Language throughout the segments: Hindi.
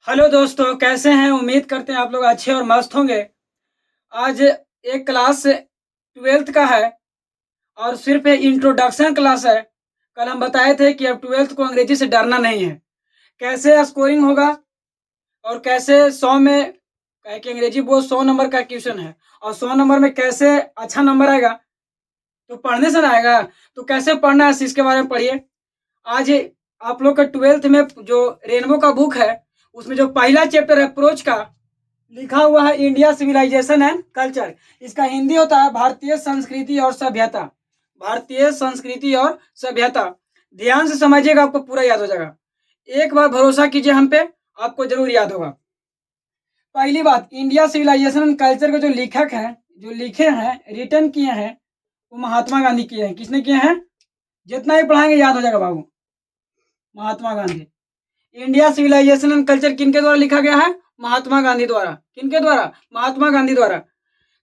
हेलो दोस्तों, कैसे हैं? उम्मीद करते हैं आप लोग अच्छे और मस्त होंगे। आज एक क्लास 12th का है और सिर्फ एक इंट्रोडक्शन क्लास है। कल हम बताए थे कि अब 12th को अंग्रेजी से डरना नहीं है। कैसे स्कोरिंग होगा और कैसे 100 में, कहे कि अंग्रेजी बहुत 100 नंबर का क्वेश्चन है और 100 नंबर में कैसे अच्छा नंबर आएगा, तो पढ़ने से ना आएगा। तो कैसे पढ़ना है इसके बारे में पढ़िए। आज आप लोग का 12th में जो रेनबो का बुक है उसमें जो पहला चैप्टर है अप्रोच का, लिखा हुआ है इंडिया सिविलाइजेशन एंड कल्चर। इसका हिंदी होता है भारतीय संस्कृति और सभ्यता। भारतीय संस्कृति और सभ्यता। ध्यान से समझिएगा, आपको पूरा याद हो जाएगा। एक बार भरोसा कीजिए हम पे, आपको जरूर याद होगा। पहली बात, इंडिया सिविलाइजेशन एंड कल्चर के जो लेखक हैं, जो लिखे हैं, रिटर्न किए हैं, वो महात्मा गांधी किए हैं। किसने किए हैं? जितना ही पढ़ाएंगे याद हो जाएगा बाबू। Mahatma Gandhi. India civilisation and culture किनके द्वारा लिखा गया है? महात्मा गांधी द्वारा। किनके द्वारा? महात्मा गांधी द्वारा।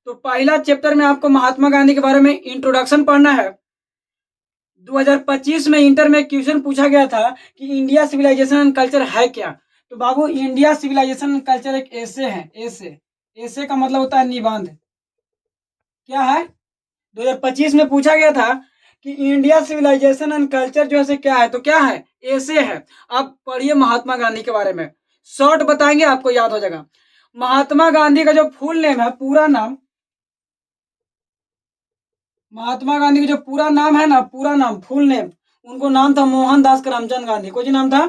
तो पहला चैप्टर में आपको महात्मा गांधी के बारे में इंट्रोडक्शन पढ़ना है। 2025 में इंटर में क्वेश्चन पूछा गया था कि इंडिया सिविलाइजेशन एंड कल्चर है क्या। तो बाबू, इंडिया सिविलाइजेशन एंड कल्चर एक ऐसे है। ऐसे का मतलब होता है निबंध। क्या है? 2025 में पूछा गया था कि इंडिया सिविलाइजेशन एंड कल्चर जो है क्या है, तो क्या है? ऐसे है। आप पढ़िए महात्मा गांधी के बारे में, शॉर्ट बताएंगे, आपको याद हो जाएगा। महात्मा गांधी का जो फुल नेम है, पूरा नाम, महात्मा गांधी का जो पूरा नाम है ना, पूरा नाम, फुल नेम, उनको नाम था मोहनदास करमचंद गांधी। कुछ नाम था?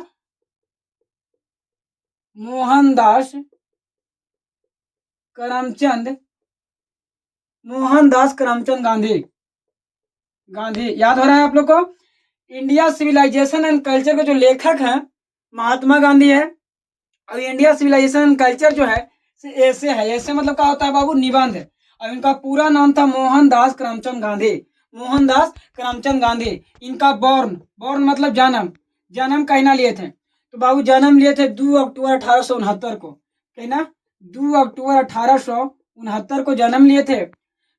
मोहनदास करमचंद, मोहनदास करमचंद गांधी। गांधी याद हो रहा है आप लोग को? इंडिया सिविलाइजेशन एंड कल्चर के जो लेखक हैं महात्मा गांधी है, और इंडिया सिविलाइजेशन एंड कल्चर जो है ऐसे है। ऐसे मतलब क्या होता है बाबू? निबंध। और इनका पूरा नाम था मोहनदास करमचंद गांधी। मोहनदास करमचंद गांधी। इनका बॉर्न, बॉर्न मतलब जन्म, जन्म कहना लिए थे। तो बाबू जन्म लिए थे 2 अक्टूबर 1869 को। कहना 2 अक्टूबर 1869 को जन्म लिए थे।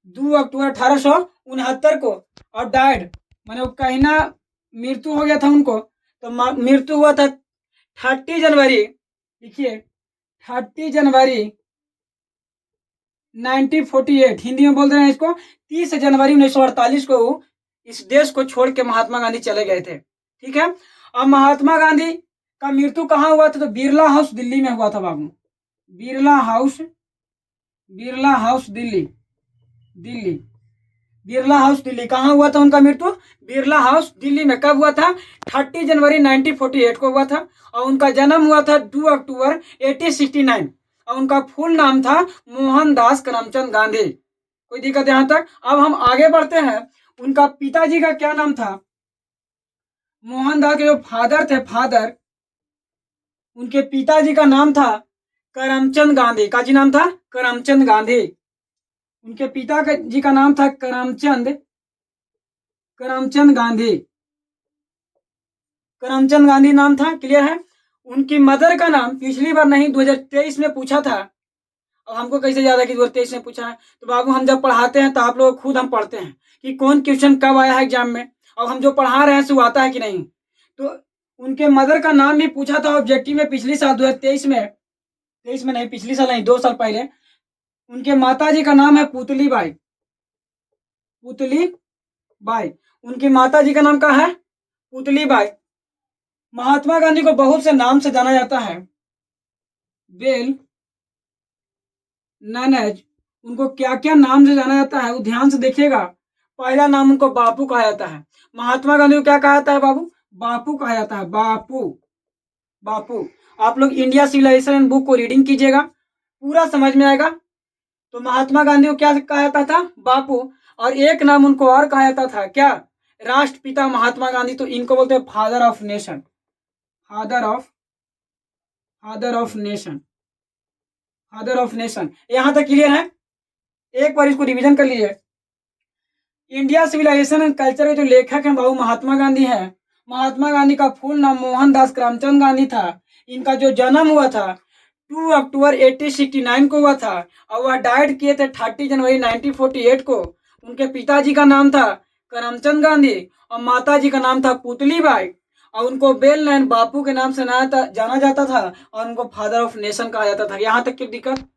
2 अक्टूबर 1869 को। और डाइड मैंने वो कहना मृत्यु हो गया था उनको, तो मृत्यु हुआ था 30 जनवरी, देखिए 30 जनवरी 1948। हिंदी में बोल रहे हैं इसको 30 जनवरी 1948 को इस देश को छोड़ के महात्मा गांधी चले गए थे। ठीक है। अब महात्मा गांधी का मृत्यु कहाँ हुआ था? तो बिरला हाउस दिल्ली में हुआ था बाबू। Birla house, Birla house Delhi, Delhi, Birla house Delhi. कहाँ हुआ था उनका मृत्यु? बिरला हाउस दिल्ली में। कब हुआ था? 30 जनवरी 1948 को हुआ था। और उनका जन्म हुआ था 2 अक्टूबर 1869। और उनका फुल नाम था मोहनदास करमचंद गांधी। कोई दिक्कत यहाँ तक? अब हम आगे बढ़ते हैं। उनका पिताजी का क्या नाम था? मोहनदास के जो फादर थे, फादर, उनके पिताजी का नाम था करमचंद गांधी। का जी नाम था? करमचंद गांधी। उनके पिता जी का नाम था करमचंद, करमचंद गांधी। करमचंद गांधी नाम था। क्लियर है? उनकी मदर का नाम पिछली बार नहीं 2023 में पूछा था। अब हमको कैसे याद है कि 2023 में पूछा है? तो बाबू हम जब पढ़ाते हैं तो आप लोग खुद हम पढ़ते हैं कि कौन क्वेश्चन कब आया है एग्जाम में, और हम जो पढ़ा रहे हैं वो आता है कि नहीं। तो उनके मदर का नाम भी पूछा था ऑब्जेक्टिव में पिछली साल 2023 में। 23 में नहीं, पिछली साल नहीं, 2 साल पहले। उनके माता जी का नाम है पुतली बाई। पुतली बाई। उनकी माता जी का नाम क्या है? पुतली बाई। महात्मा गांधी को बहुत से नाम से जाना जाता है। बेल, ननज, उनको क्या क्या नाम से जाना जाता है वो ध्यान से देखिएगा। पहला नाम उनको बापू कहा जाता है। महात्मा गांधी को क्या कहा जाता है बाबू? बापू कहा जाता है। बापू, बापू। आप लोग इंडिया सिविलाइजेशन बुक को रीडिंग कीजिएगा, पूरा समझ में आएगा। तो महात्मा गांधी को क्या कहा जाता था? बापू। और एक नाम उनको और कहा जाता था, क्या? राष्ट्रपिता महात्मा गांधी। तो इनको बोलते हैं father of nation. Father of, father of nation, father of nation. यहां तक क्लियर है? एक बार इसको रिवीजन कर लीजिए। इंडिया सिविलाइजेशन एंड कल्चर के जो लेखक हैं बाबू महात्मा गांधी हैं। महात्मा गांधी का फुल नाम मोहनदास करमचंद गांधी था। इनका जो जन्म हुआ था 2 अक्टूबर 1869 को हुआ था, और वह डाइड किए थे 30 जनवरी 1948 को। उनके पिताजी का नाम था करमचंद गांधी और माता जी का नाम था पुतली बाई। और उनको बेल लाइन बापू के नाम से जाना जाता था और उनको फादर ऑफ नेशन कहा जाता था। यहाँ तक की दिक्कत।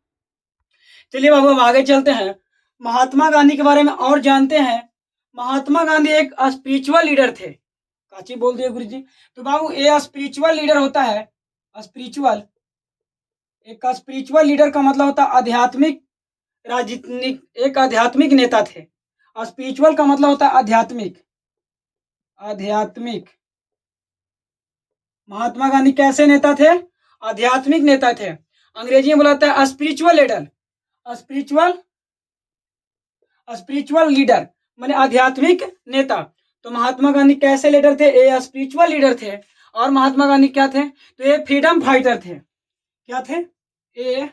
चलिए बाबू हम आगे चलते हैं, महात्मा गांधी के बारे में और जानते हैं। महात्मा गांधी एक स्पिरिचुअल लीडर थे। काची बोल दिए गुरु जी। तो बाबू ये स्पिरिचुअल लीडर होता है, स्पिरिचुअल, एक स्पिरिचुअल लीडर का मतलब होता है आध्यात्मिक राजनीतिक, एक आध्यात्मिक नेता थे। स्पिरिचुअल का मतलब होता है आध्यात्मिक, आध्यात्मिक। महात्मा गांधी कैसे नेता थे? आध्यात्मिक नेता थे। अंग्रेजी में बुलाता है spiritual leader, spiritual, spiritual leader माने आध्यात्मिक नेता। तो महात्मा गांधी कैसे लीडर थे? ये स्पिरिचुअल लीडर थे। और महात्मा गांधी क्या थे? तो ये फ्रीडम फाइटर थे। क्या थे? ये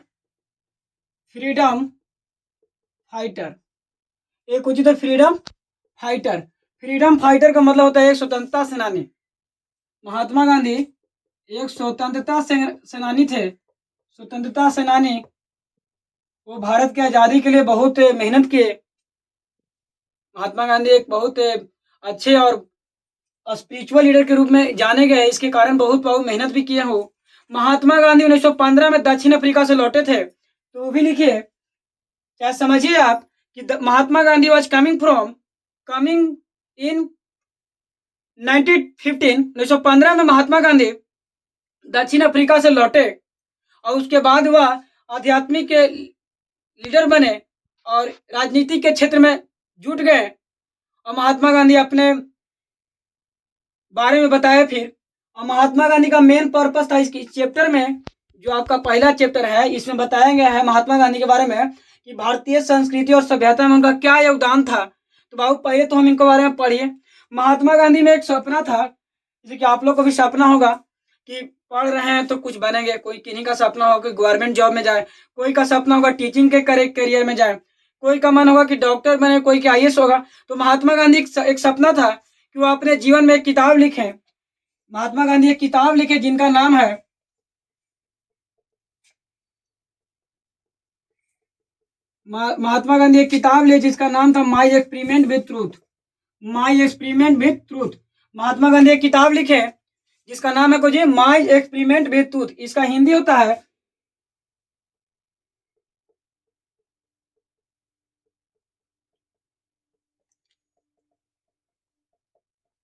फ्रीडम फाइटर, एक कुछ तो फ्रीडम फाइटर। फ्रीडम फाइटर का मतलब होता है एक स्वतंत्रता सेनानी। महात्मा गांधी एक स्वतंत्रता सेनानी थे, स्वतंत्रता सेनानी। वो भारत की आज़ादी के लिए बहुत मेहनत किए। महात्मा गांधी एक बहुत अच्छे और स्पिरिचुअल लीडर के रूप में जाने गए, इसके कारण बहुत मेहनत भी किए हो। महात्मा गांधी 1915 में दक्षिण अफ्रीका से लौटे थे, तो वो भी लिखिए, क्या समझिए आप कि Mahatma Gandhi was coming in 1915 में महात्मा गांधी दक्षिण अफ्रीका से लौटे और उसके बाद वह आध्यात्मिक लीडर बने और राजनीति के क्षेत्र में जुट गए। और महात्मा गांधी अपने बारे में बताया फिर। और महात्मा गांधी का मेन पर्पस था इस चैप्टर में, जो आपका पहला चैप्टर है, इसमें बताया गया है महात्मा गांधी के बारे में कि भारतीय संस्कृति और सभ्यता में उनका क्या योगदान था। तो बाबू पहले तो हम इनके बारे में पढ़िए। महात्मा गांधी में एक सपना था, जैसे कि आप लोग को भी सपना होगा कि पढ़ रहे हैं तो कुछ बनेंगे। कोई किन्हीं का सपना होगा कि गवर्नमेंट जॉब में जाए, कोई का सपना होगा टीचिंग के करियर में जाए, कोई का मन होगा कि डॉक्टर बने, कोई के IAS होगा। तो महात्मा गांधी एक सपना था कि वो अपने जीवन में एक किताब लिखें। महात्मा गांधी एक किताब लिखे जिनका नाम है महात्मा गांधी एक किताब लिखे जिसका नाम था my experiment with truth, my experiment with truth. Mahatma Gandhi एक किताब लिखे जिसका नाम है कुछ माई एक्सपेरिमेंट विथ ट्रूथ। इसका हिंदी होता है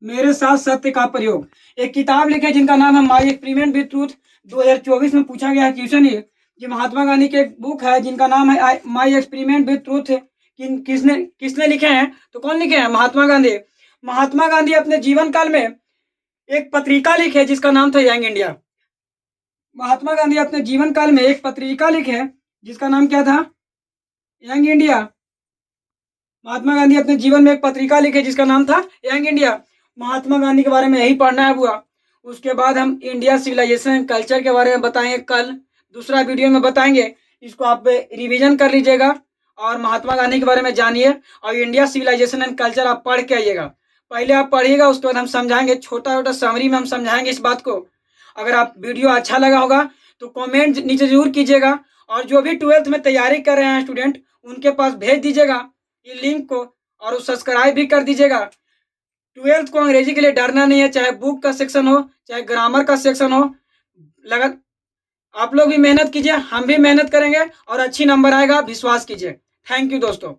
मेरे साथ सत्य का प्रयोग। एक किताब लिखे जिनका नाम है माई एक्सपेरिमेंट विथ ट्रूथ। 2024 में पूछा गया क्वेश्चन ये महात्मा गांधी के एक बुक है जिनका नाम है माई एक्सपेरिमेंट विथ ट्रूथ। किसने लिखे हैं? तो कौन लिखे हैं? महात्मा गांधी। महात्मा गांधी अपने जीवन काल में एक पत्रिका लिखे जिसका नाम था यंग इंडिया। महात्मा गांधी अपने जीवन काल में एक पत्रिका लिखे जिसका नाम क्या था? Young India. महात्मा गांधी अपने जीवन में एक पत्रिका लिखे जिसका नाम था यंग इंडिया। महात्मा गांधी के बारे में यही पढ़ना है बुआ। उसके बाद हम इंडिया सिविलाइजेशन एंड कल्चर के बारे में बताएंगे, कल दूसरा वीडियो में बताएंगे। इसको आप रिवीजन कर लीजिएगा और महात्मा गांधी के बारे में जानिए और इंडिया सिविलाइजेशन एंड कल्चर आप पढ़ के आइएगा। पहले आप पढ़िएगा, उसके बाद हम समझाएंगे, छोटा छोटा समरी में हम समझाएंगे इस बात को। अगर आप वीडियो अच्छा लगा होगा तो कमेंट नीचे जरूर कीजिएगा और जो भी 12th में तैयारी कर रहे हैं स्टूडेंट उनके पास भेज दीजिएगा ये लिंक को और सब्सक्राइब भी कर दीजिएगा। 12th को अंग्रेजी के लिए डरना नहीं है, चाहे बुक का सेक्शन हो चाहे ग्रामर का सेक्शन हो। आप लोग भी मेहनत कीजिए, हम भी मेहनत करेंगे और अच्छी नंबर आएगा, विश्वास कीजिए। थैंक यू दोस्तों।